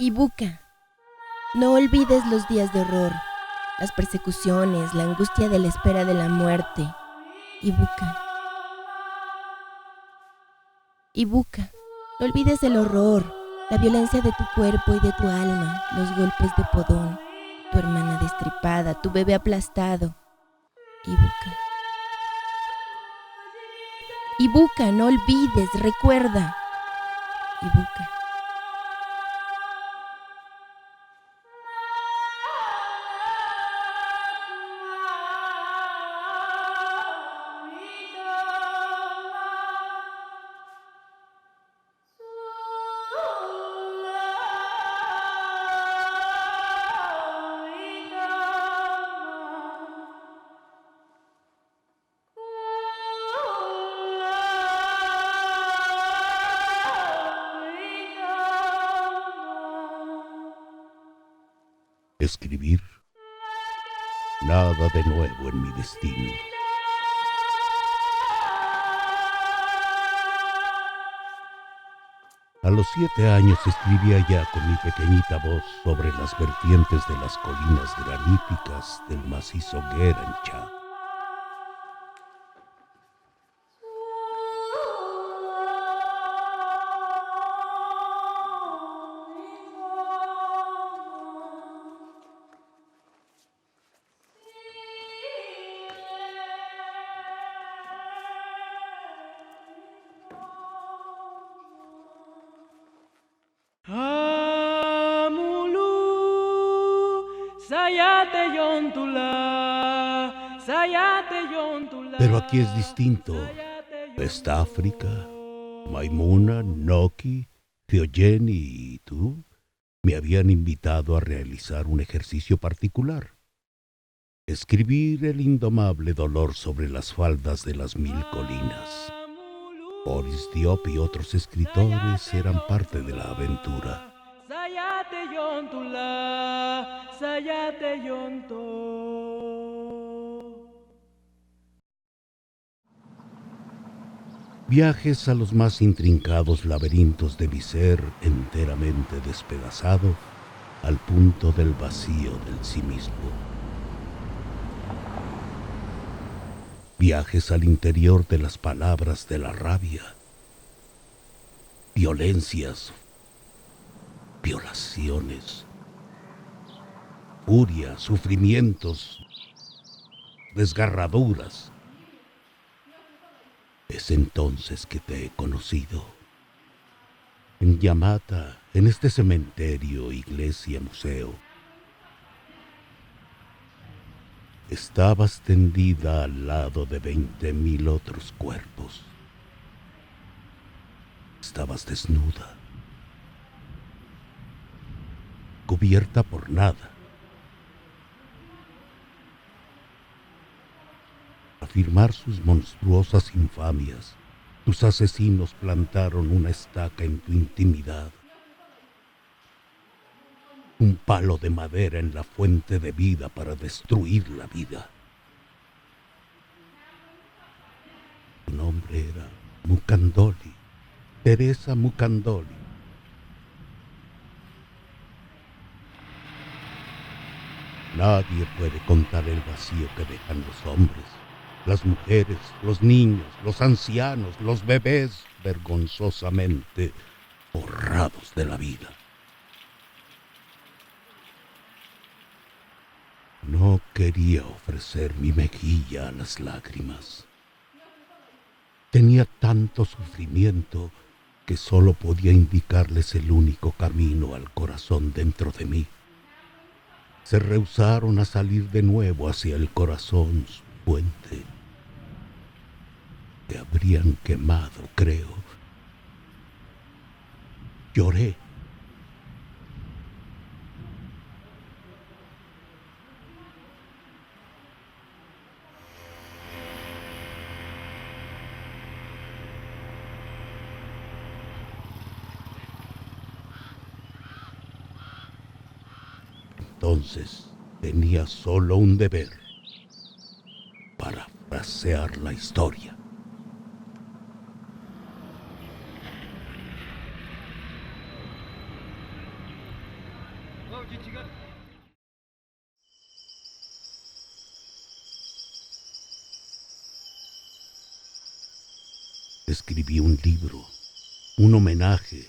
Ibuka, no olvides los días de horror, las persecuciones, la angustia de la espera de la muerte. Ibuka. Ibuka, no olvides el horror, la violencia de tu cuerpo y de tu alma, los golpes de podón, tu hermana destripada, tu bebé aplastado. Ibuka. Ibuka, no olvides, recuerda. Ibuka. Escribir, nada de nuevo en mi destino. A los 7 años escribía ya con mi pequeñita voz sobre las vertientes de las colinas graníticas del macizo Guerancha. Pero aquí es distinto. Está África, Maimuna, Noki, Fiogeni y tú me habían invitado a realizar un ejercicio particular. Escribir el indomable dolor sobre las faldas de las 1000 colinas. Boris Diop y otros escritores eran parte de la aventura. Viajes a los más intrincados laberintos de mi ser enteramente despedazado al punto del vacío del sí mismo. Viajes al interior de las palabras de la rabia, violencias, violaciones, furia, sufrimientos, desgarraduras. Es entonces que te he conocido. En Yamata, en este cementerio, iglesia, museo. Estabas tendida al lado de 20,000 otros cuerpos. Estabas desnuda, cubierta por nada. Afirmar sus monstruosas infamias, tus asesinos plantaron una estaca en tu intimidad. Un palo de madera en la fuente de vida para destruir la vida. Su nombre era Mukandoli, Teresa Mukandoli. Nadie puede contar el vacío que dejan los hombres, las mujeres, los niños, los ancianos, los bebés vergonzosamente borrados de la vida. No quería ofrecer mi mejilla a las lágrimas. Tenía tanto sufrimiento que solo podía indicarles el único camino al corazón dentro de mí. Se rehusaron a salir de nuevo hacia el corazón, su fuente, que habrían quemado, creo. Lloré. Entonces tenía solo un deber: parafrasear la historia. Escribí un libro, un homenaje,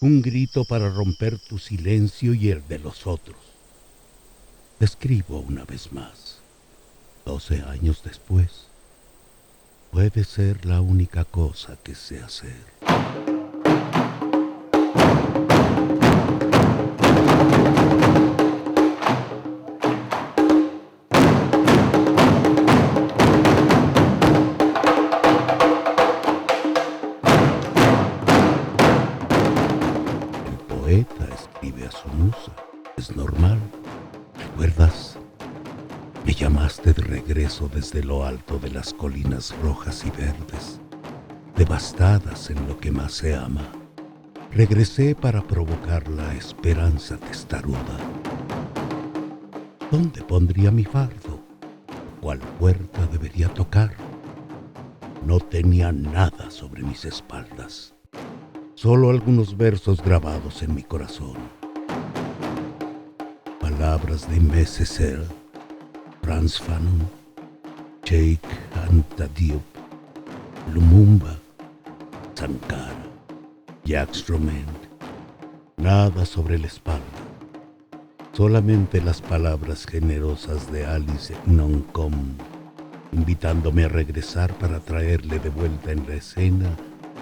un grito para romper tu silencio y el de los otros. Te escribo una vez más, 12 años después. Puede ser la única cosa que sé hacer. El poeta escribe a su musa. Es normal. ¿Recuerdas? Me llamaste de regreso desde lo alto de las colinas rojas y verdes, devastadas en lo que más se ama. Regresé para provocar la esperanza testaruda. ¿Dónde pondría mi fardo? ¿Cuál puerta debería tocar? No tenía nada sobre mis espaldas, solo algunos versos grabados en mi corazón. Palabras de Mesecer, Frantz Fanon, Cheikh Anta Diop, Lumumba, Sankara, Jacques Stroment. Nada sobre la espalda, solamente las palabras generosas de Alice Noncom, invitándome a regresar para traerle de vuelta en la escena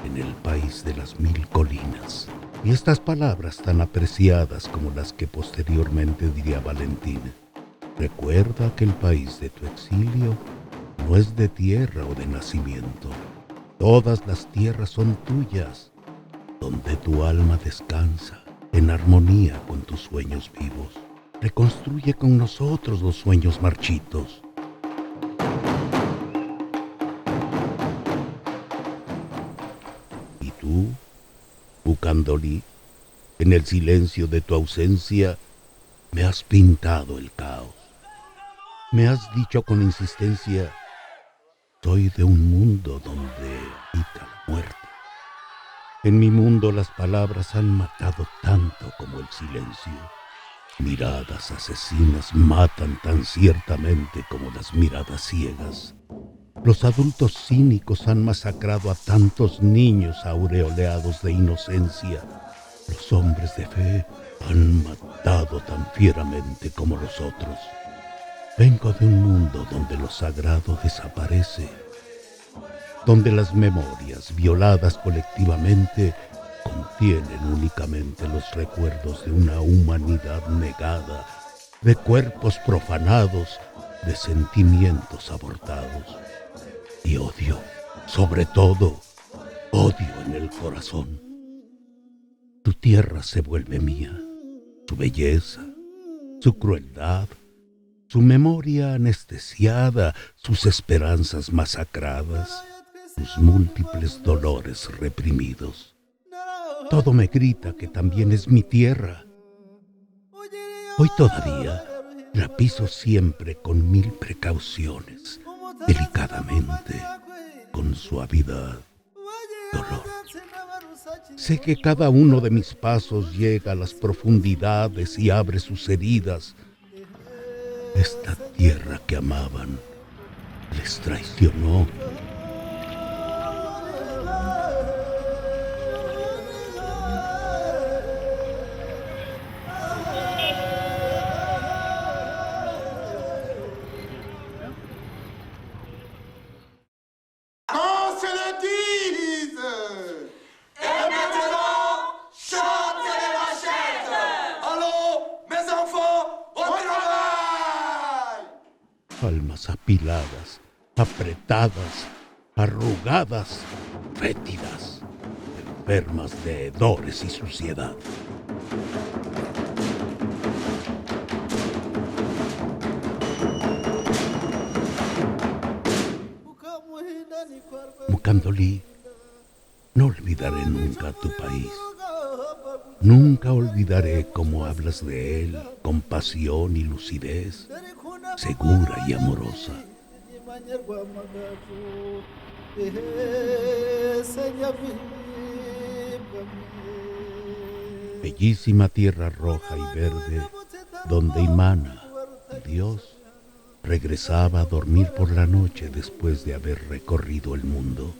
en el país de las 1000 colinas. Y estas palabras tan apreciadas como las que posteriormente diría Valentina: recuerda que el país de tu exilio no es de tierra o de nacimiento. Todas las tierras son tuyas, donde tu alma descansa, en armonía con tus sueños vivos. Reconstruye con nosotros los sueños marchitos. Y tú, Bucandolí, en el silencio de tu ausencia, me has pintado el caos. Me has dicho con insistencia: soy de un mundo donde habita la muerte. En mi mundo las palabras han matado tanto como el silencio. Miradas asesinas matan tan ciertamente como las miradas ciegas. Los adultos cínicos han masacrado a tantos niños aureoleados de inocencia. Los hombres de fe han matado tan fieramente como los otros. Vengo de un mundo donde lo sagrado desaparece, donde las memorias violadas colectivamente contienen únicamente los recuerdos de una humanidad negada, de cuerpos profanados, de sentimientos abortados. Y odio, sobre todo, odio en el corazón. Tu tierra se vuelve mía, su belleza, su crueldad, su memoria anestesiada, sus esperanzas masacradas, sus múltiples dolores reprimidos. Todo me grita que también es mi tierra. Hoy todavía la piso siempre con 1000 precauciones, delicadamente, con suavidad, dolor. Sé que cada uno de mis pasos llega a las profundidades y abre sus heridas. Esta tierra que amaban les traicionó. Almas apiladas, apretadas, arrugadas, fétidas, enfermas de hedores y suciedad. Mucandolí, no olvidaré nunca tu país. Nunca olvidaré cómo hablas de él con pasión y lucidez, segura y amorosa. Bellísima tierra roja y verde, donde Imana, Dios, regresaba a dormir por la noche después de haber recorrido el mundo.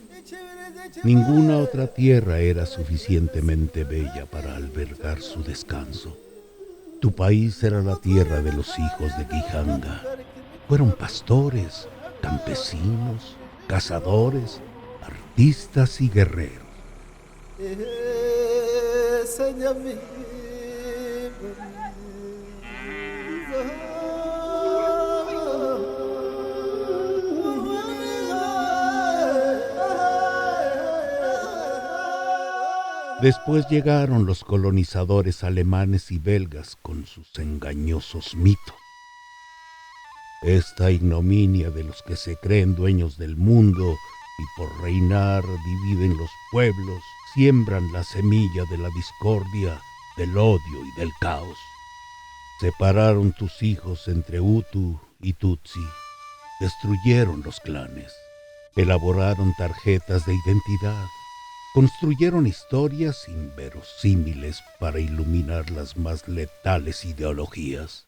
Ninguna otra tierra era suficientemente bella para albergar su descanso. Tu país era la tierra de los hijos de Gijanga. Fueron pastores, campesinos, cazadores, artistas y guerreros. Después llegaron los colonizadores alemanes y belgas con sus engañosos mitos. Esta ignominia de los que se creen dueños del mundo y por reinar dividen los pueblos, siembran la semilla de la discordia, del odio y del caos. Separaron tus hijos entre Hutu y Tutsi, destruyeron los clanes, elaboraron tarjetas de identidad, construyeron historias inverosímiles para iluminar las más letales ideologías.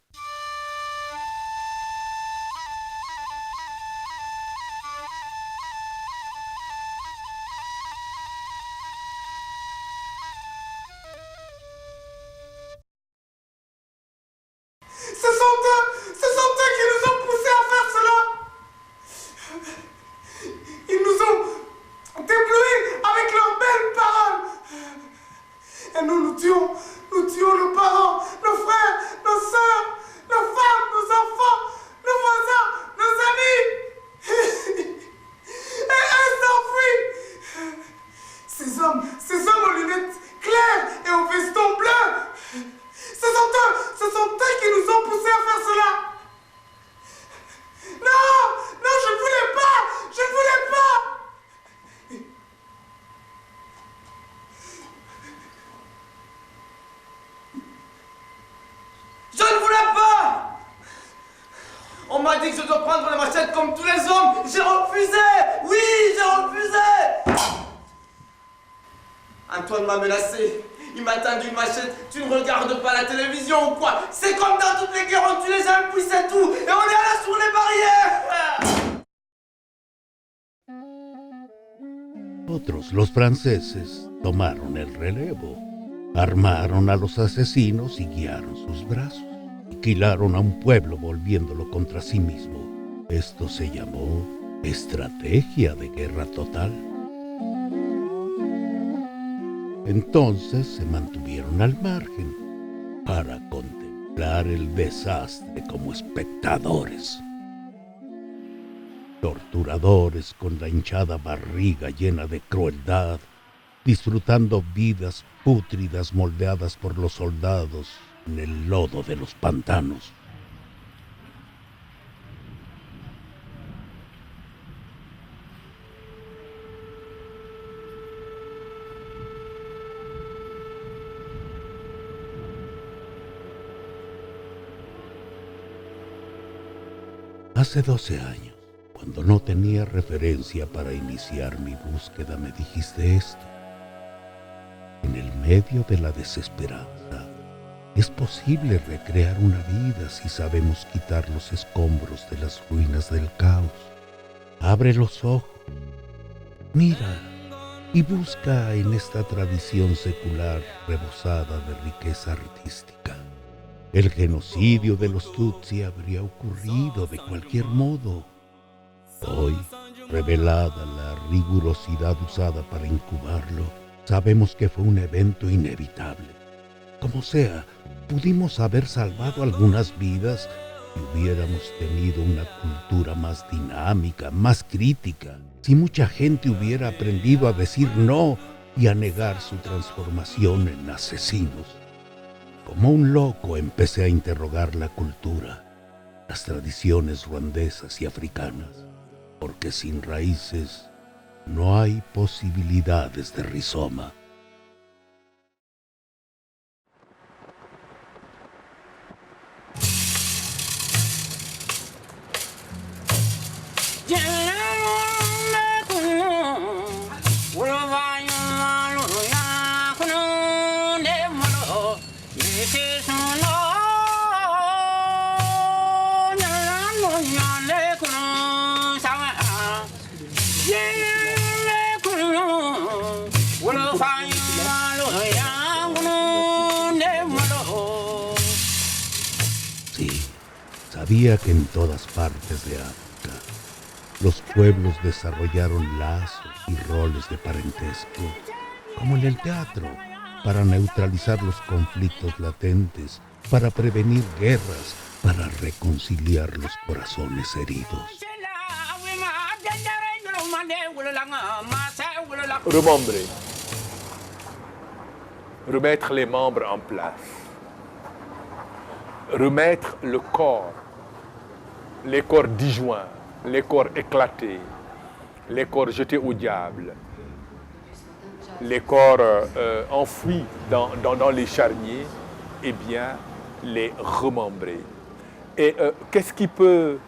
Ce sont eux qui nous ont poussés à faire cela. Ils nous ont débloués avec leurs belles paroles. Et nous tuons nos parents, nos frères, nos sœurs, nos femmes, nos enfants, nos voisins, nos amis. Et eux s'enfuient. Ces hommes aux lunettes claires et aux vestons bleus. Ce sont eux qui nous ont poussés à faire cela. Non, je ne voulais pas. Je ne voulais pas. On m'a dit que je dois prendre la machette comme tous les hommes. J'ai refusé. Oui, j'ai refusé. Antoine m'a menacé. Il m'a tendu une machette. Tu ne regardes pas la télévision ou quoi? C'est comme dans toutes les guerres, on tue les gens puis c'est tout. Et on est là sur les barrières. Otros, los franceses, tomaron el relevo. Armaron a los asesinos y guiaron sus brazos. Aniquilaron a un pueblo volviéndolo contra sí mismo. Esto se llamó estrategia de guerra total. Entonces se mantuvieron al margen para contemplar el desastre como espectadores. Torturadores con la hinchada barriga llena de crueldad, disfrutando vidas pútridas moldeadas por los soldados en el lodo de los pantanos. Hace 12 años, cuando no tenía referencia para iniciar mi búsqueda, me dijiste esto. En el medio de la desesperanza, es posible recrear una vida si sabemos quitar los escombros de las ruinas del caos. Abre los ojos, mira y busca en esta tradición secular rebosada de riqueza artística. El genocidio de los Tutsi habría ocurrido de cualquier modo. Hoy, revelada la rigurosidad usada para incubarlo, sabemos que fue un evento inevitable. Como sea, pudimos haber salvado algunas vidas si hubiéramos tenido una cultura más dinámica, más crítica, si mucha gente hubiera aprendido a decir no y a negar su transformación en asesinos. Como un loco empecé a interrogar la cultura, las tradiciones ruandesas y africanas, porque sin raíces no hay posibilidades de rizoma. Sabía que en todas partes de África los pueblos desarrollaron lazos y roles de parentesco, como en el teatro, para neutralizar los conflictos latentes, para prevenir guerras, para reconciliar los corazones heridos. Remembrer. Remettre les membres en place. Remettre le corps. Les corps disjoints, les corps éclatés, les corps jetés au diable, les corps enfouis dans les charniers, eh bien, les remembrer. Et qu'est-ce qui peut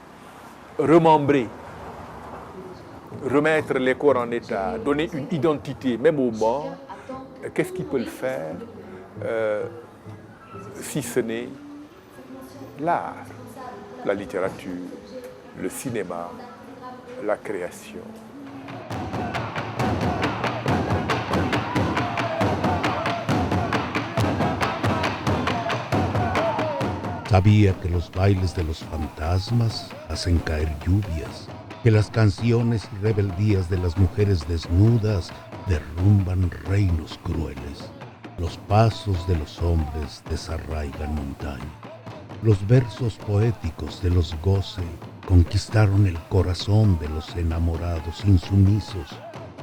remembrer? Remettre les corps en état, donner une identité, même aux morts, qu'est-ce qui peut le faire si ce n'est l'art, la littérature, le cinéma, la création. Sabía que los bailes de los fantasmas hacen caer lluvias, que las canciones y rebeldías de las mujeres desnudas derrumban reinos crueles. Los pasos de los hombres desarraigan montañas. Los versos poéticos de los Goce conquistaron el corazón de los enamorados insumisos.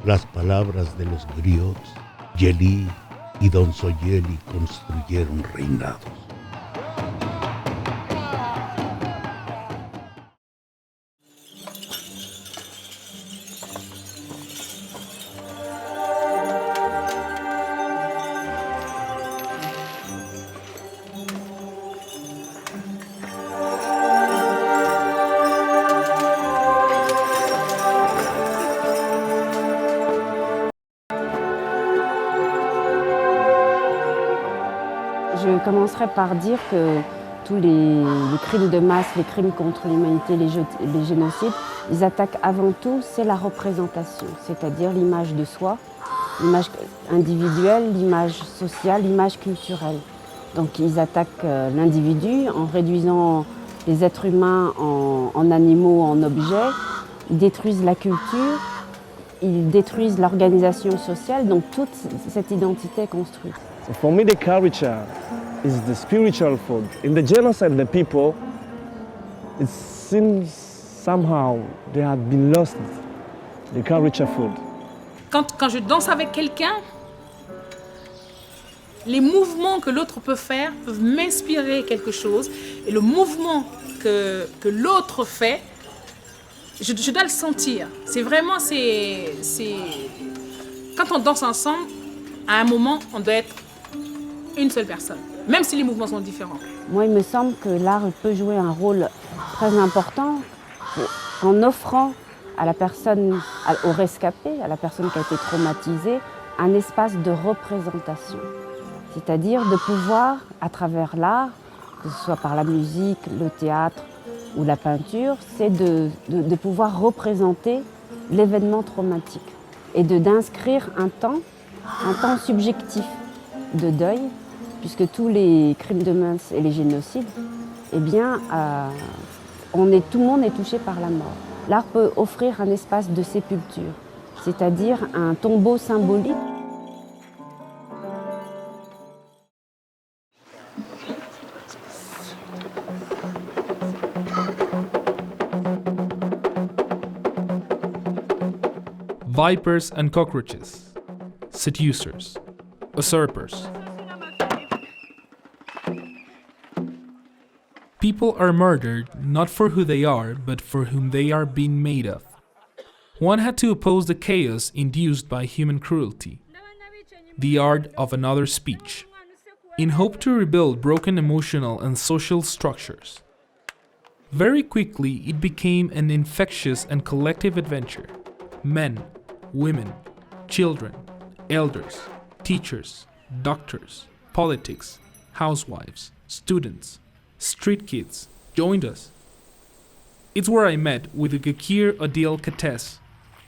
Las palabras de los griots, Yeli y Don Soyeli construyeron reinados. Je commencerai par dire que tous les crimes de masse, les crimes contre l'humanité, les génocides, ils attaquent avant tout, c'est la représentation, c'est-à-dire l'image de soi, l'image individuelle, l'image sociale, l'image culturelle. Donc ils attaquent l'individu en réduisant les êtres humains en animaux, en objets. Ils détruisent la culture, ils détruisent l'organisation sociale, donc toute cette identité est construite. So for me, the culture is the spiritual food. In the genocide, the people, it seems somehow they have been lost the culture food. Quand je danse avec quelqu'un, les mouvements que l'autre peut faire peuvent m'inspirer quelque chose. Et le mouvement que l'autre fait, je dois le sentir. C'est vraiment, quand on danse ensemble, à un moment, on doit être une seule personne, même si les mouvements sont différents. Moi, il me semble que l'art peut jouer un rôle très important en offrant à la personne, au rescapé, à la personne qui a été traumatisée, un espace de représentation. C'est-à-dire de pouvoir, à travers l'art, que ce soit par la musique, le théâtre ou la peinture, c'est de pouvoir représenter l'événement traumatique et d'inscrire un temps subjectif de deuil, puisque tous les crimes de masse et les génocides, eh bien, tout le monde est touché par la mort. L'art peut offrir un espace de sépulture, c'est-à-dire un tombeau symbolique. Vipers and cockroaches, seducers, usurpers. People are murdered not for who they are, but for whom they are being made of. One had to oppose the chaos induced by human cruelty, the art of another speech, in hope to rebuild broken emotional and social structures. Very quickly, it became an infectious and collective adventure. Men, women, children, elders, teachers, doctors, politics, housewives, students, street kids joined us. It's where I met with Gakir Odile Kates,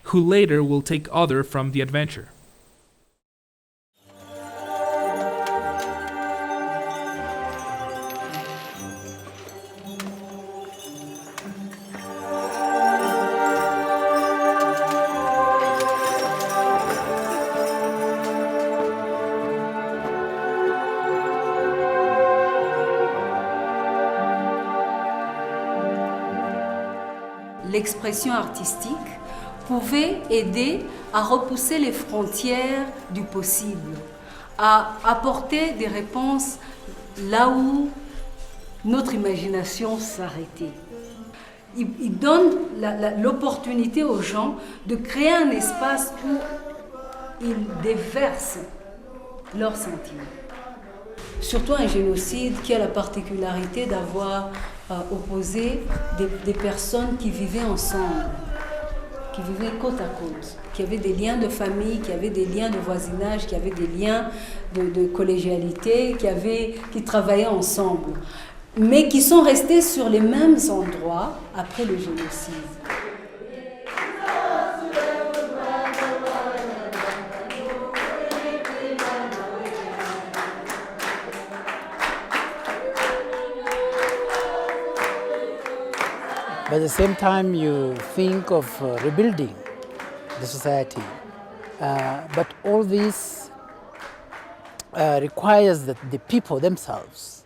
who later will take other from the adventure. l'expression artistique pouvait aider à repousser les frontières du possible, à apporter des réponses là où notre imagination s'arrêtait. Il donne l'opportunité aux gens de créer un espace où ils déversent leurs sentiments. Surtout un génocide qui a la particularité d'avoir opposé des personnes qui vivaient ensemble, qui vivaient côte à côte, qui avaient des liens de famille, qui avaient des liens de voisinage, qui avaient des liens de collégialité, qui travaillaient ensemble, mais qui sont restés sur les mêmes endroits après le génocide. But at the same time, you think of rebuilding the society. But all this requires that the people themselves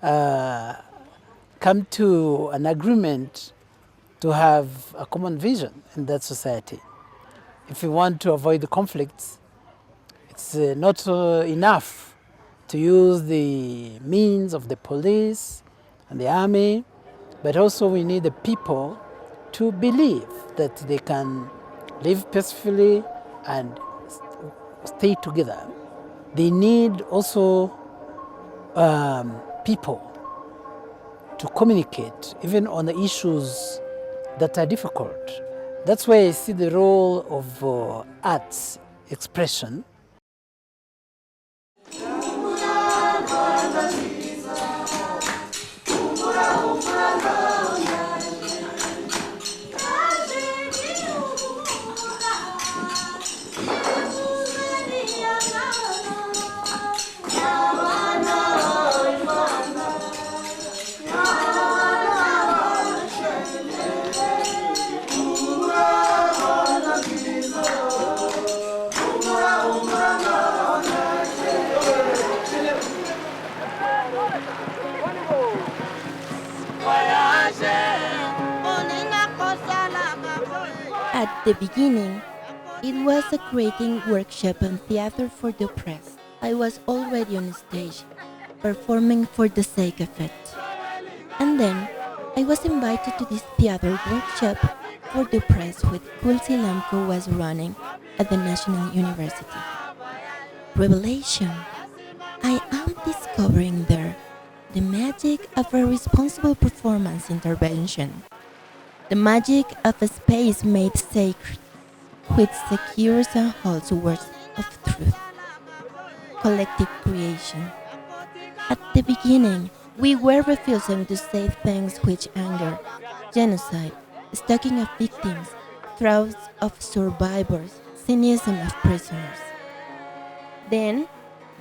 come to an agreement to have a common vision in that society. If you want to avoid the conflicts, it's not enough to use the means of the police and the army, but also we need the people to believe that they can live peacefully and stay together. They need also people to communicate, even on the issues that are difficult. That's why I see the role of arts expression. At the beginning, it was a creating workshop on theater for the oppressed. I was already on stage, performing for the sake of it. And then, I was invited to this theater workshop for the oppressed which Kulsi Lamko was running at the National University. Revelation. I am discovering there the magic of a responsible performance intervention. The magic of a space made sacred, which secures and holds words of truth. Collective creation. At the beginning, we were refusing to say things which anger, genocide, stalking of victims, throats of survivors, cynicism of prisoners. Then,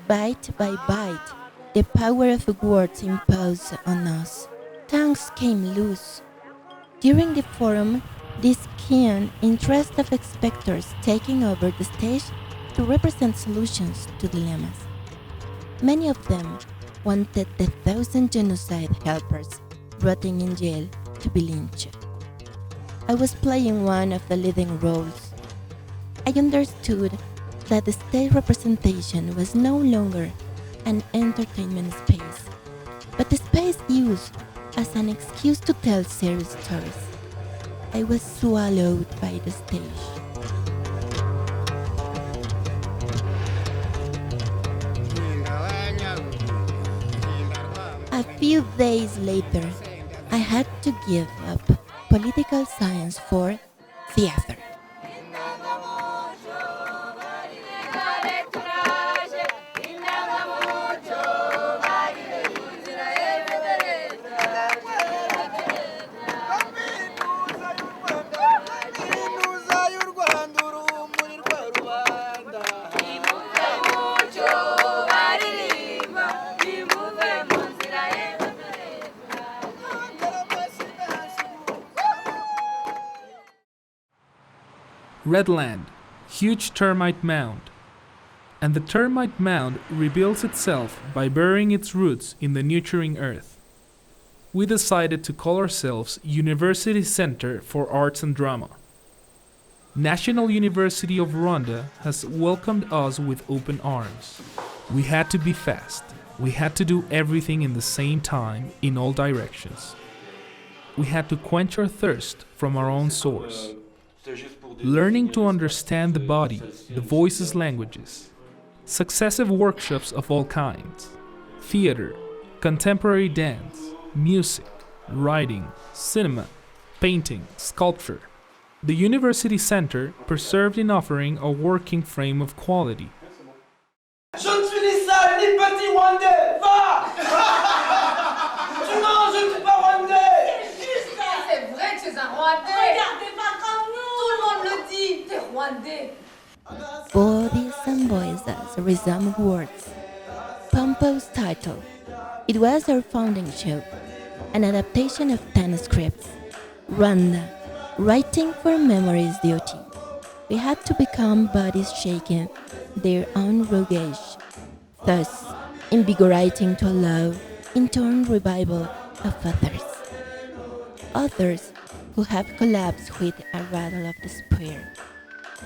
bite by bite, the power of words imposed on us. Tongues came loose. During the forum, this keen interest of spectators taking over the stage to represent solutions to dilemmas. Many of them wanted the 1,000 genocide helpers rotting in jail to be lynched. I was playing one of the leading roles. I understood that the stage representation was no longer an entertainment space, but a space used as an excuse to tell serious stories. I was swallowed by the stage. A few days later, I had to give up political science for theater. Redland, huge termite mound. And the termite mound rebuilds itself by burying its roots in the nurturing earth. we decided to call ourselves University Center for Arts and Drama. National University of Rwanda has welcomed us with open arms. We had to be fast. We had to do everything in the same time, in all directions. We had to quench our thirst from our own source. Learning to understand the body, the voices, languages. Successive workshops of all kinds. Theater, contemporary dance, music, writing, cinema, painting, sculpture. The University Center persevered in offering a working frame of quality. Je ne suis ni sale ni petit Rwandais. Va. Tu manges, je ne suis pas Rwandais. C'est juste, c'est vrai que tu es un Rwandais. Regardez pas comme nous. Tout le monde le dit, t'es Rwandais. Bodies and voices resume words. Pompo's title. It was our founding show, an adaptation of 10 scripts. Rwanda, writing for memory's duty. We had to become bodies shaken, their own roguish, thus invigorating to a love, in turn revival of others. Others who have collapsed with a rattle of despair.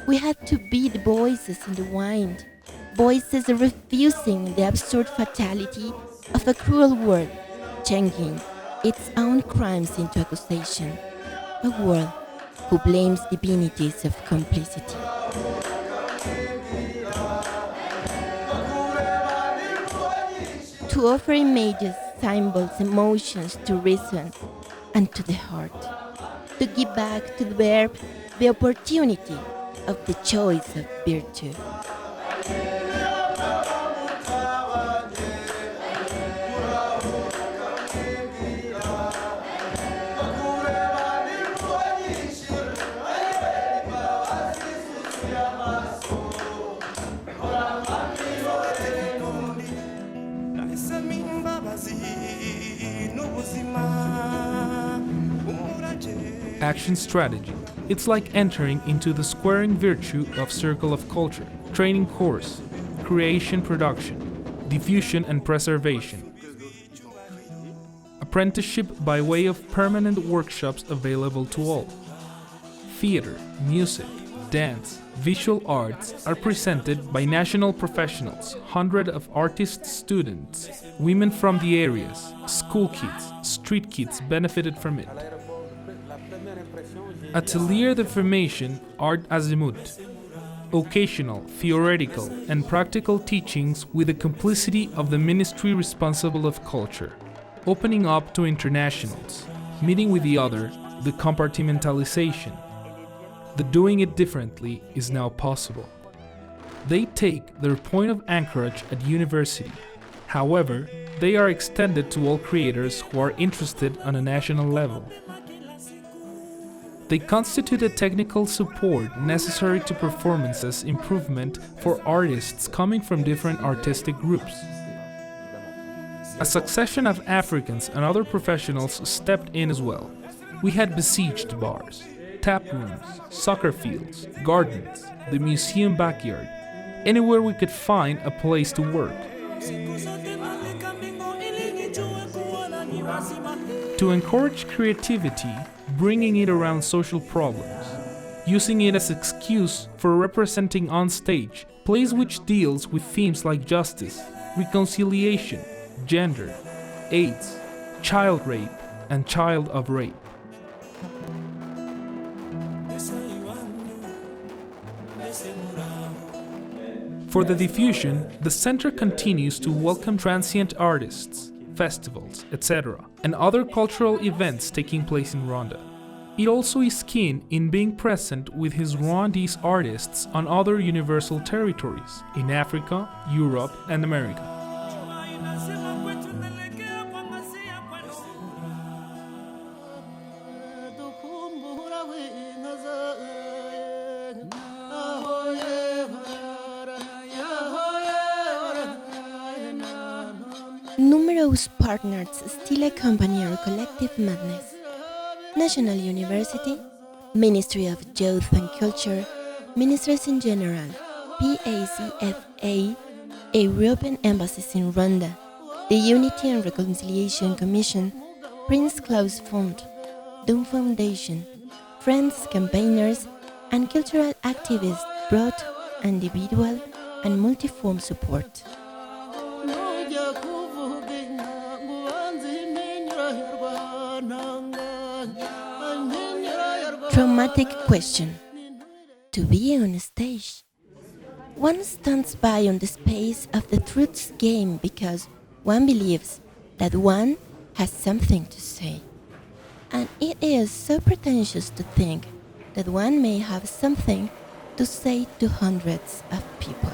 We had to be the voices in the wind, voices refusing the absurd fatality of a cruel world, changing its own crimes into accusation. A world who blames divinities of complicity. To offer images, symbols, emotions to reason and to the heart. To give back to the verb the opportunity of the choice of virtue. Action strategy. It's like entering into the squaring virtue of circle of culture, training course, creation production, diffusion and preservation. Apprenticeship by way of permanent workshops available to all. Theater, music, dance, visual arts are presented by national professionals, hundreds of artists, students, women from the areas, school kids, street kids benefited from it. Atelier de Formation, Art Azimuth. Occasional, theoretical, and practical teachings with the complicity of the ministry responsible of culture. Opening up to internationals. Meeting with the other, the compartmentalization. The doing it differently is now possible. They take their point of anchorage at university. However, they are extended to all creators who are interested on a national level. They constitute a technical support necessary to performances improvement for artists coming from different artistic groups. A succession of Africans and other professionals stepped in as well. We had besieged bars, tap rooms, soccer fields, gardens, the museum backyard, anywhere we could find a place to work. To encourage creativity, bringing it around social problems, using it as excuse for representing on stage plays which deals with themes like justice, reconciliation, gender, AIDS, child rape, and child of rape. For the diffusion, the center continues to welcome transient artists, festivals, etc., and other cultural events taking place in Rwanda. It also is keen in being present with his Rwandese artists on other universal territories in Africa, Europe, and America. Numerous partners still accompany our collective madness. National University, Ministry of Youth and Culture, ministries in general, PACFA, European embassies in Rwanda, the Unity and Reconciliation Commission, Prince Claus Fund, Doom Foundation, Friends campaigners, and cultural activists brought individual and multiform support. Traumatic question. To be on stage. One stands by on the space of the truth's game because one believes that one has something to say. And it is so pretentious to think that one may have something to say to hundreds of people.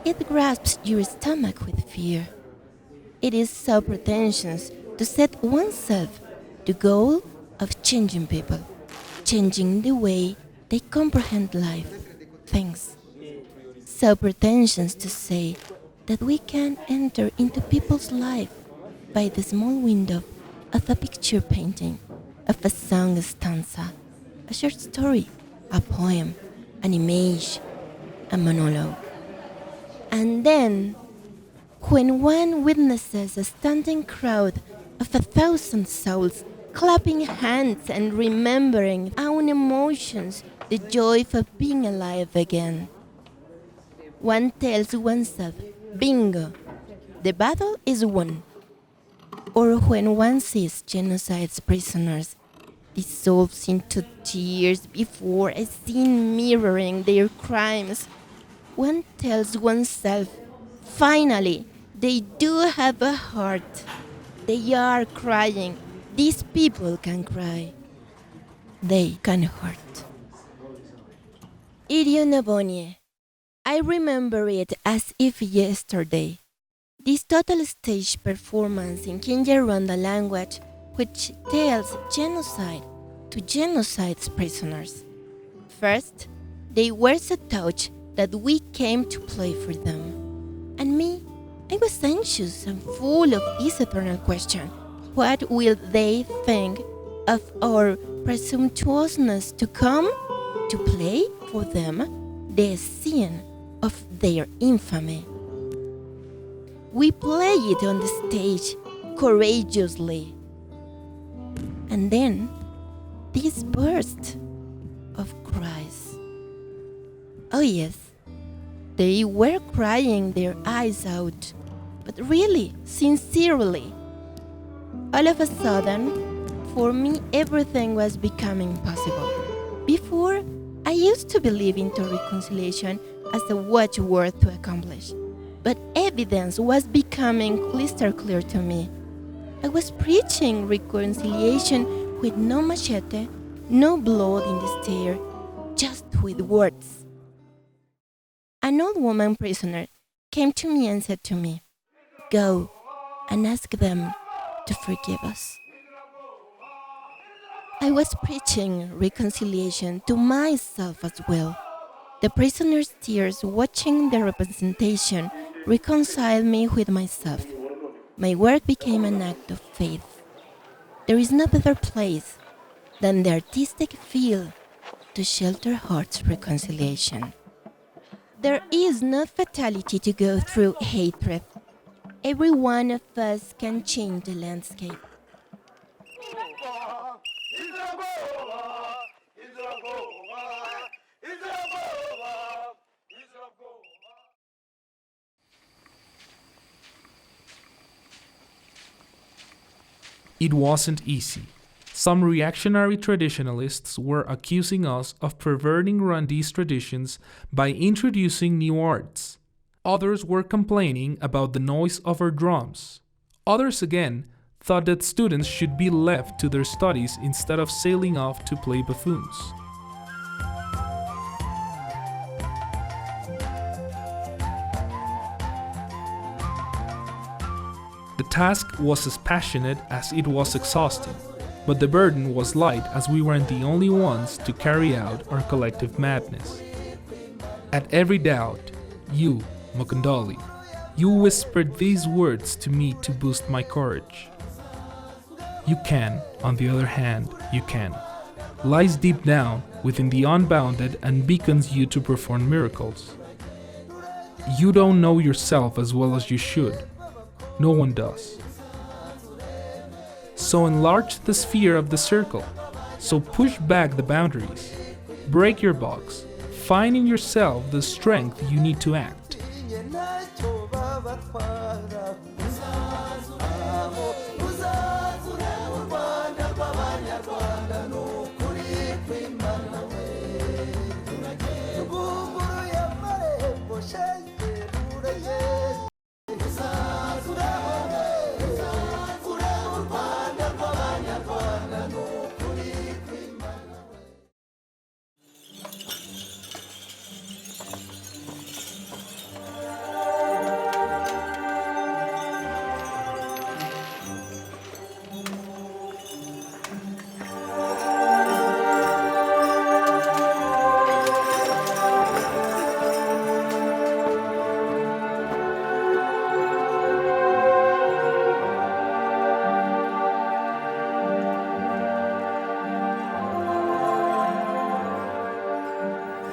It grasps your stomach with fear. It is so pretentious to set oneself the goal of changing people, changing the way they comprehend life, things. So pretentious to say that we can enter into people's life by the small window of a picture painting, of a song stanza, a short story, a poem, an image, a monologue. And then, when one witnesses a standing crowd of 1,000 souls clapping hands and remembering own emotions, the joy of being alive again, one tells oneself, bingo, the battle is won. Or when one sees genocide's prisoners dissolve into tears before a scene mirroring their crimes, one tells oneself, finally, they do have a heart. They are crying. These people can cry. They can hurt. Irionabonye. I remember it as if yesterday. This total stage performance in Kinyarwanda language which tells genocide to genocide's prisoners. First, they were so touched that we came to play for them. And me, I was anxious and full of this eternal question. What will they think of our presumptuousness to come to play for them the scene of their infamy? We play it on the stage courageously. And then, this burst of cries. Oh yes, they were crying their eyes out, but really, sincerely. All of a sudden, for me, everything was becoming possible. Before, I used to believe into reconciliation as a watchword to accomplish, but evidence was becoming crystal clear to me. I was preaching reconciliation with no machete, no blood in the stair, just with words. An old woman prisoner came to me and said to me, "Go and ask them to forgive us." I was preaching reconciliation to myself as well. The prisoner's tears watching the representation reconciled me with myself. My work became an act of faith. There is no better place than the artistic field to shelter heart's reconciliation. There is no fatality to go through hatred. Every one of us can change the landscape. It wasn't easy. Some reactionary traditionalists were accusing us of perverting Rwandese traditions by introducing new arts. Others were complaining about the noise of our drums. Others again thought that students should be left to their studies instead of sailing off to play buffoons. The task was as passionate as it was exhausting, but the burden was light as we weren't the only ones to carry out our collective madness. At every doubt, you, Mukundali, you whispered these words to me to boost my courage. You can, on the other hand, you can, lies deep down within the unbounded and beckons you to perform miracles. You don't know yourself as well as you should. No one does. so enlarge the sphere of the circle. So push back the boundaries. Break your box. Find in yourself the strength you need to act.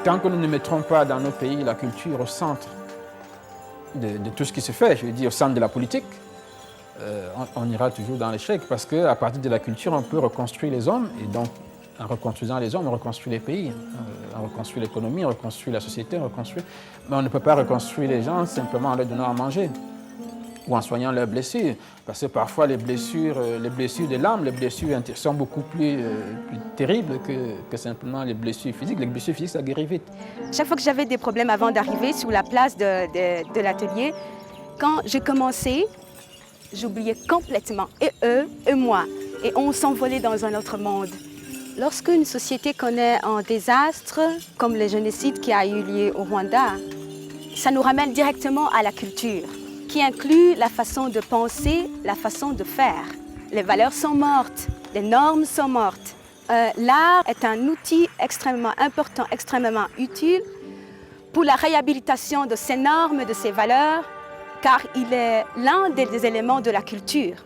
Tant que nous ne mettrons pas dans nos pays la culture au centre de tout ce qui se fait, je veux dire au centre de la politique, on ira toujours dans l'échec parce qu'à partir de la culture, on peut reconstruire les hommes et donc en reconstruisant les hommes, on reconstruit les pays, on reconstruit l'économie, on reconstruit la société, mais on ne peut pas reconstruire les gens simplement en leur donnant à manger ou en soignant leurs blessures. Parce que parfois les blessures de l'âme, les blessures sont beaucoup plus terribles que simplement les blessures physiques. Les blessures physiques, ça guérit vite. Chaque fois que j'avais des problèmes avant d'arriver sur la place de l'atelier, quand j'ai commencé, j'oubliais complètement, et eux, et moi, et on s'envolait dans un autre monde. Lorsqu'une société connaît un désastre, comme le génocide qui a eu lieu au Rwanda, ça nous ramène directement à la culture, qui inclut la façon de penser, la façon de faire. Les valeurs sont mortes, les normes sont mortes. L'art est un outil extrêmement important, extrêmement utile pour la réhabilitation de ces normes, de ces valeurs, car il est l'un des éléments de la culture.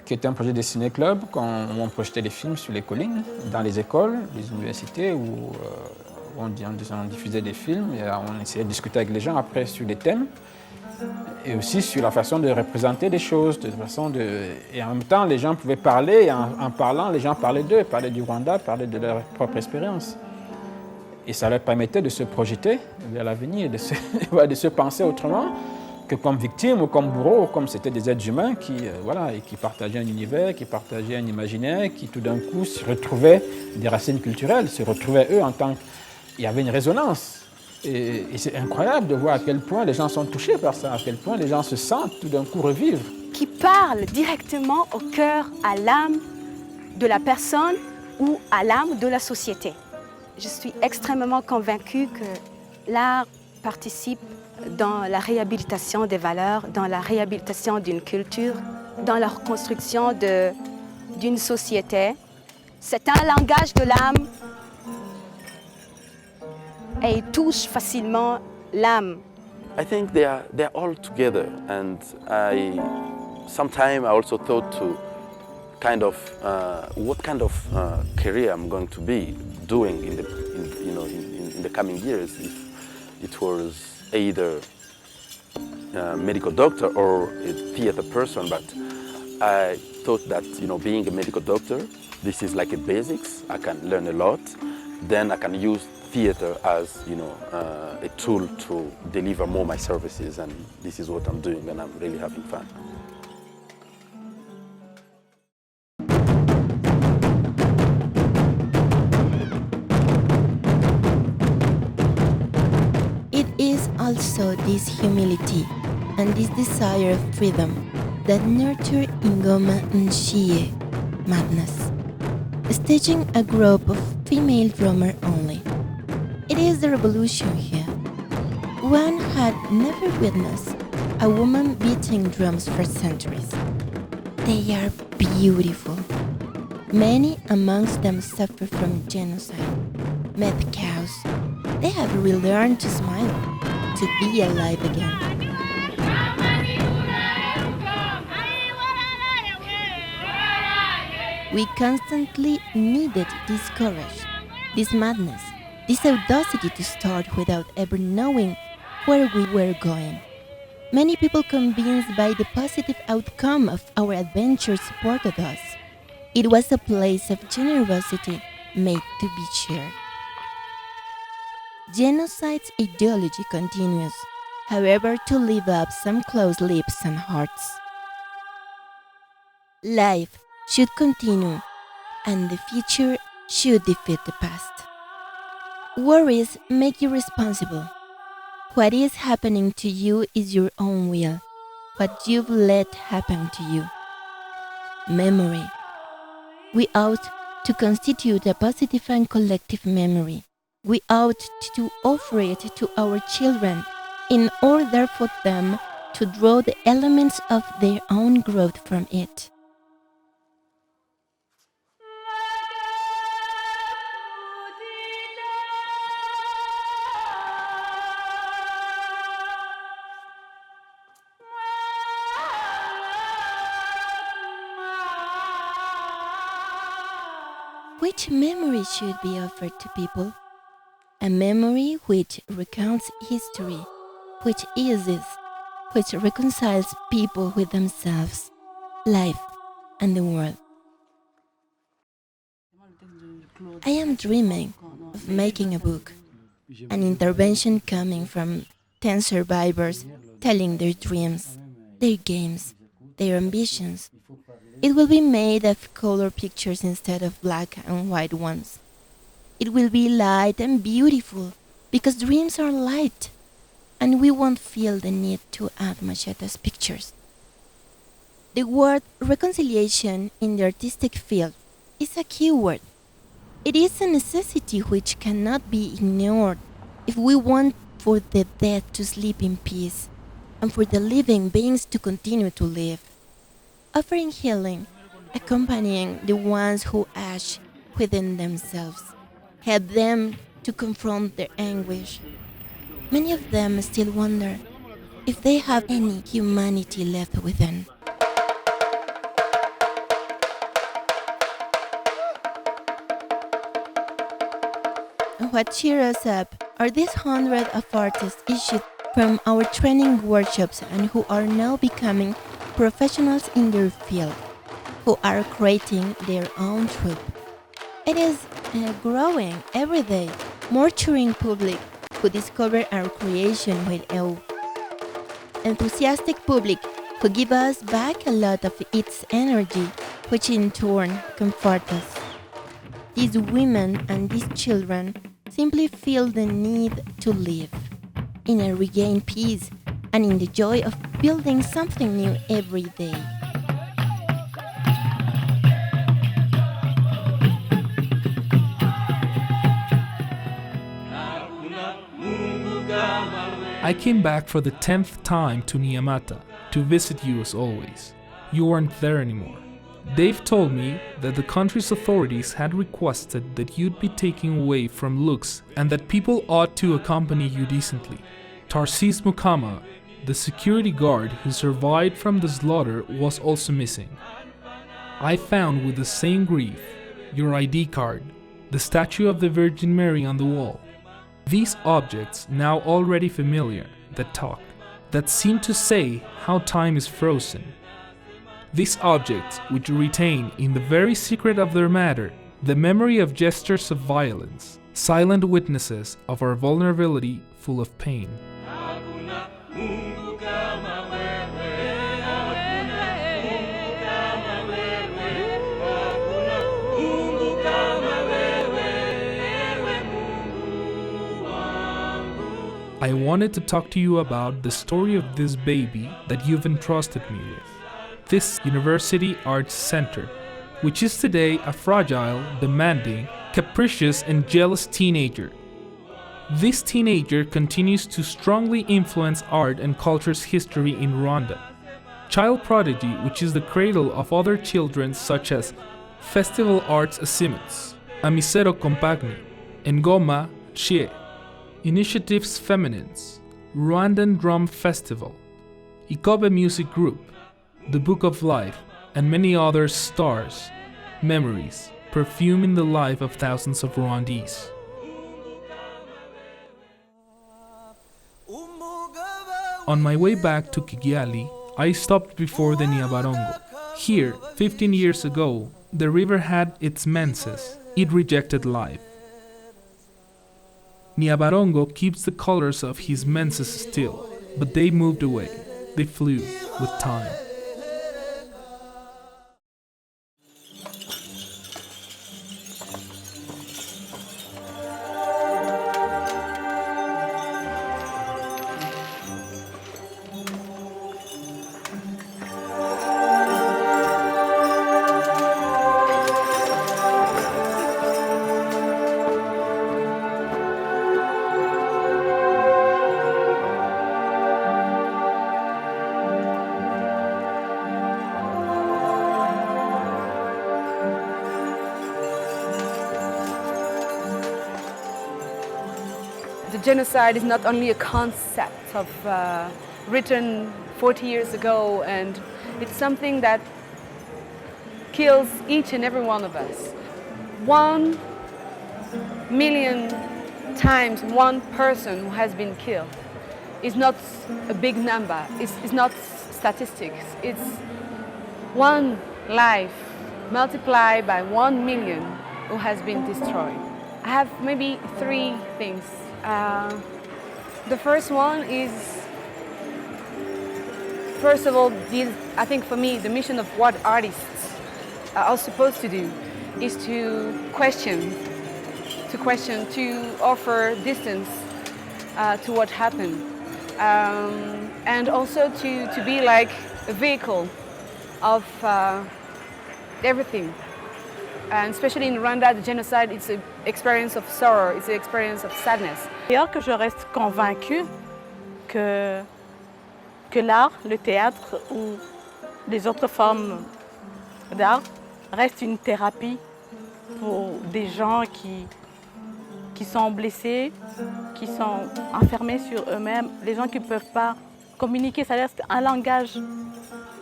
Qui était un projet de ciné-club, quand on projetait des films sur les collines, dans les écoles, les universités, où on diffusait des films et on essayait de discuter avec les gens après sur des thèmes. Et aussi sur la façon de représenter des choses, et en même temps les gens pouvaient parler, et en parlant les gens parlaient d'eux, parlaient du Rwanda, parlaient de leur propre expérience. Et ça leur permettait de se projeter vers l'avenir, de se penser autrement que comme victime ou comme bourreau, comme c'était des êtres humains qui partageaient un univers, qui partageaient un imaginaire, qui tout d'un coup se retrouvaient des racines culturelles, se retrouvaient eux en tant que... Il y avait une résonance. Et c'est incroyable de voir à quel point les gens sont touchés par ça, à quel point les gens se sentent tout d'un coup revivre. Qui parle directement au cœur, à l'âme de la personne ou à l'âme de la société. Je suis extrêmement convaincue que l'art participe dans la réhabilitation des valeurs, dans la réhabilitation d'une culture, dans la reconstruction d'une société. C'est un langage de l'âme et il touche facilement l'âme. I think they're all together, and sometimes I also thought to what kind of career I'm going to be doing in the coming years. If it was either a medical doctor or a theater person, but I thought that being a medical doctor, this is like a basics. I can learn a lot, then I can use theater as a tool to deliver more my services, and this is what I'm doing, and I'm really having fun. It is also this humility and this desire of freedom that nurture Ingoma Nshie madness, staging a group of female drummers only. It is the revolution here. One had never witnessed a woman beating drums for centuries. They are beautiful. Many amongst them suffer from genocide, mad cows. They have relearned to smile, to be alive again. We constantly needed this courage, this madness, this audacity to start without ever knowing where we were going. Many people convinced by the positive outcome of our adventure supported us. It was a place of generosity made to be shared. Genocide's ideology continues, however, to live up some closed lips and hearts. Life should continue, and the future should defeat the past. Worries make you responsible. What is happening to you is your own will, what you've let happen to you. Memory. We ought to constitute a positive and collective memory. We ought to offer it to our children in order for them to draw the elements of their own growth from it. Which memory should be offered to people? A memory which recounts history, which eases, which reconciles people with themselves, life, and the world. I am dreaming of making a book, an intervention coming from 10 survivors telling their dreams, their games, their ambitions. It will be made of color pictures instead of black and white ones. It will be light and beautiful because dreams are light, and we won't feel the need to add machetes pictures. The word reconciliation in the artistic field is a key word. It is a necessity which cannot be ignored if we want for the dead to sleep in peace and for the living beings to continue to live. Offering healing, accompanying the ones who ache within themselves, help them to confront their anguish. Many of them still wonder if they have any humanity left within. And what cheers us up are these hundreds of artists issued from our training workshops and who are now becoming professionals in their field, who are creating their own troupe. It is a growing, every day, nurturing public who discover our creation with awe. Enthusiastic public who give us back a lot of its energy, which in turn comfort us. These women and these children simply feel the need to live in a regained peace and in the joy of building something new every day. I came back for the 10th time to Niamata to visit you as always. You weren't there anymore. Dave told me that the country's authorities had requested that you'd be taken away from looks and that people ought to accompany you decently. Tarsis Mukama, the security guard who survived from the slaughter, was also missing. I found with the same grief your ID card, the statue of the Virgin Mary on the wall. These objects, now already familiar, that talk, that seem to say how time is frozen. These objects, which retain in the very secret of their matter the memory of gestures of violence, silent witnesses of our vulnerability full of pain. I wanted to talk to you about the story of this baby that you've entrusted me with. This University Arts Center, which is today a fragile, demanding, capricious and jealous teenager. This teenager continues to strongly influence art and culture's history in Rwanda. Child Prodigy, which is the cradle of other children such as Festival Arts Asimuts, Amisero Compagni, Ngoma Chie, Initiatives Feminines, Rwandan Drum Festival, Ikobe Music Group, The Book of Life, and many other stars, memories, perfuming the life of thousands of Rwandese. On my way back to Kigali, I stopped before the Nyabarongo. Here, 15 years ago, the river had its menses. It rejected life. Nyabarongo keeps the colors of his menses still, but they moved away. They flew with time. The genocide is not only a concept of written 40 years ago, and it's something that kills each and every one of us. 1 million times one person who has been killed is not a big number, it's not statistics, it's one life multiplied by 1 million who has been destroyed. I have maybe 3 things. The first one is, first of all, I think for me, the mission of what artists are supposed to do is to question, to offer distance to what happened, and also to be like a vehicle of everything. And especially in Rwanda, the genocide, it's an experience of sorrow, it's an experience of sadness. D'ailleurs que je reste convaincue que l'art, le théâtre ou les autres formes d'art restent une thérapie pour des gens qui sont blessés, qui sont enfermés sur eux-mêmes, les gens qui ne peuvent pas communiquer. Ça reste un langage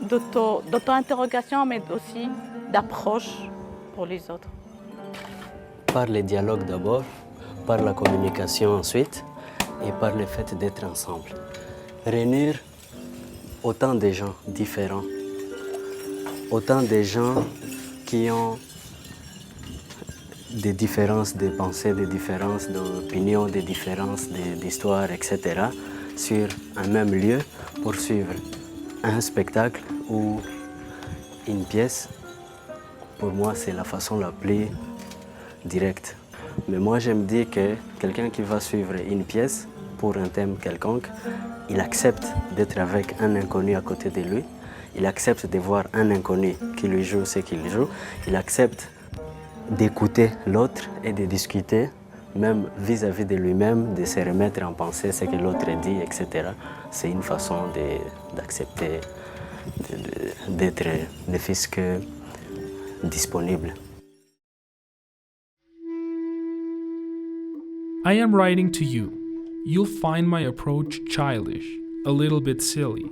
d'auto-interrogation, mais aussi d'approche pour les autres. Par les dialogues d'abord, par la communication ensuite et par le fait d'être ensemble. Réunir autant de gens différents, autant de gens qui ont des différences de pensée, des différences d'opinion, des différences d'histoire, etc. sur un même lieu pour suivre un spectacle ou une pièce. Pour moi, c'est la façon la plus directe. Mais moi, je me dis que quelqu'un qui va suivre une pièce pour un thème quelconque, il accepte d'être avec un inconnu à côté de lui, il accepte de voir un inconnu qui lui joue ce qu'il joue, il accepte d'écouter l'autre et de discuter, même vis-à-vis de lui-même, de se remettre en pensée ce que l'autre dit, etc. C'est une façon d'accepter d'être ne fût-ce que disponible. I am writing to you. You'll find my approach childish, a little bit silly.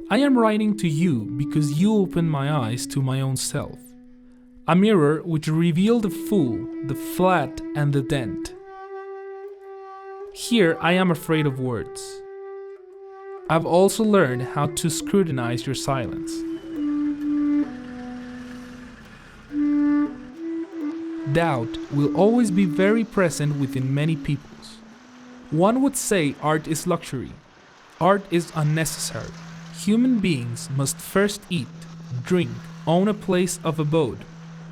I am writing to you because you opened my eyes to my own self. A mirror which revealed the fool, the flat, and the dent. Here I am afraid of words. I've also learned how to scrutinize your silence. Doubt will always be very present within many peoples. One would say art is luxury. Art is unnecessary. Human beings must first eat, drink, own a place of abode,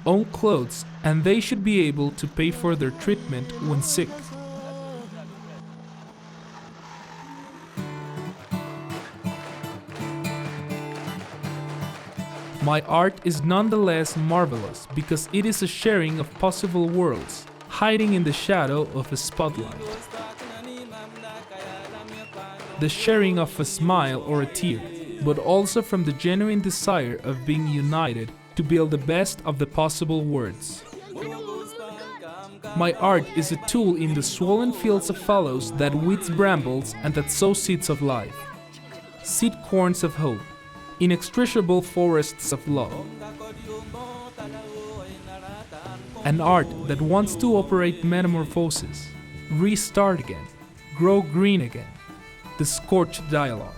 own clothes, and they should be able to pay for their treatment when sick. My art is nonetheless marvelous because it is a sharing of possible worlds, hiding in the shadow of a spotlight. The sharing of a smile or a tear, but also from the genuine desire of being united to build the best of the possible words. My art is a tool in the swollen fields of fallows that weeds brambles and that sow seeds of life, seed corns of hope, inextricable forests of love. An art that wants to operate metamorphosis, restart again, grow green again. the scorched dialogue.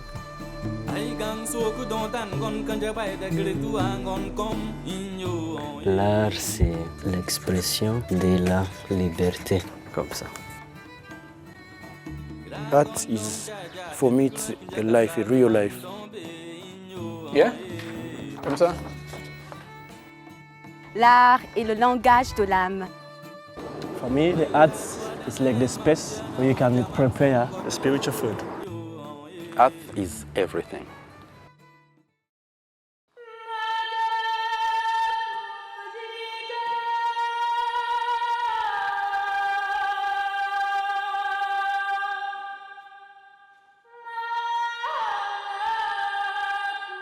L'art, c'est l'expression de la liberté, comme ça. Art is, for me, it's a life, a real life. Yeah? Comme ça? L'art est le langage de l'âme. For me, the arts is like the space where you can prepare the spiritual food. Art is everything.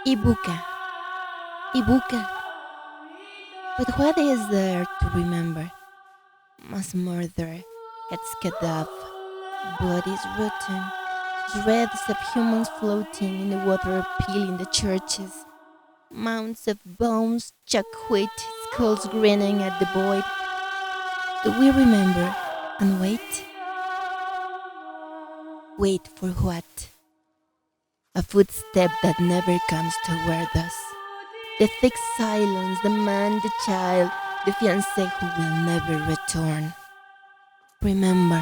Ibuka. Ibuka. But what is there to remember? Mass murder, heads cut off, bodies rotten, shreds of humans floating in the water appealing the churches, mounds of bones, chocolate, skulls grinning at the void. Do we remember and wait? Wait for what? A footstep that never comes toward us. The thick silence, the man, the child, the fiancé who will never return. Remember,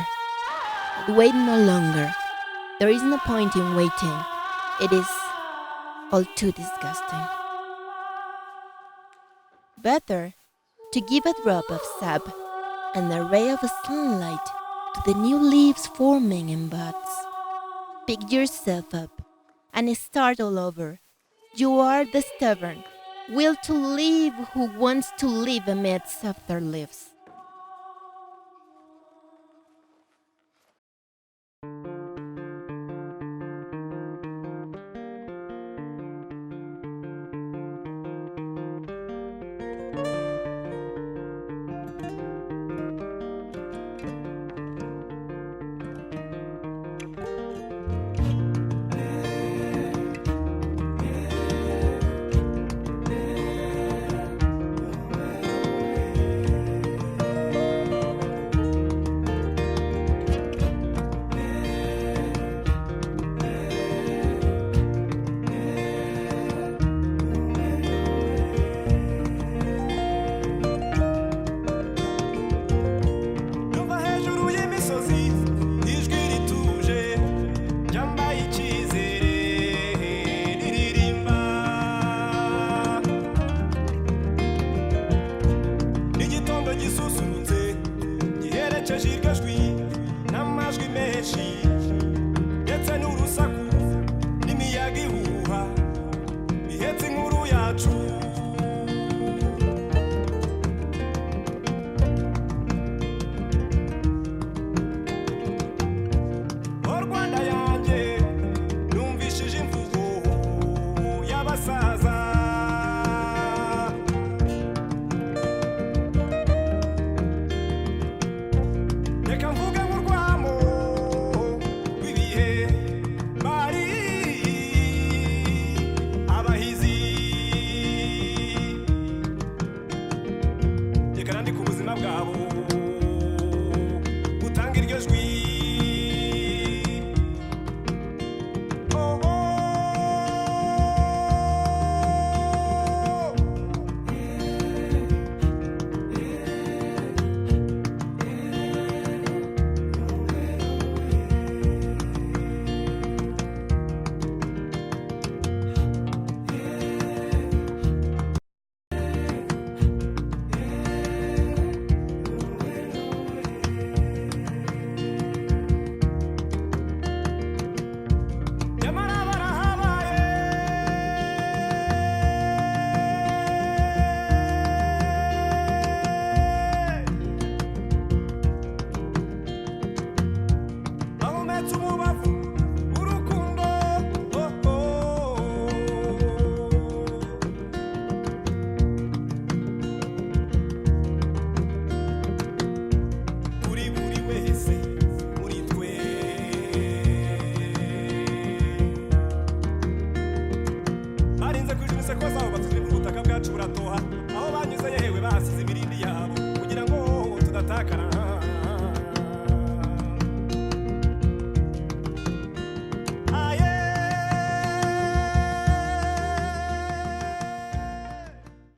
wait no longer. There is no point in waiting. It is all too disgusting. Better to give a drop of sap and a ray of sunlight to the new leaves forming in buds. Pick yourself up and start all over. You are the stubborn, will to live who wants to live amidst softer leaves. Barinze kwijunise ko zabo batuzwe mu butaka bwacu buratoha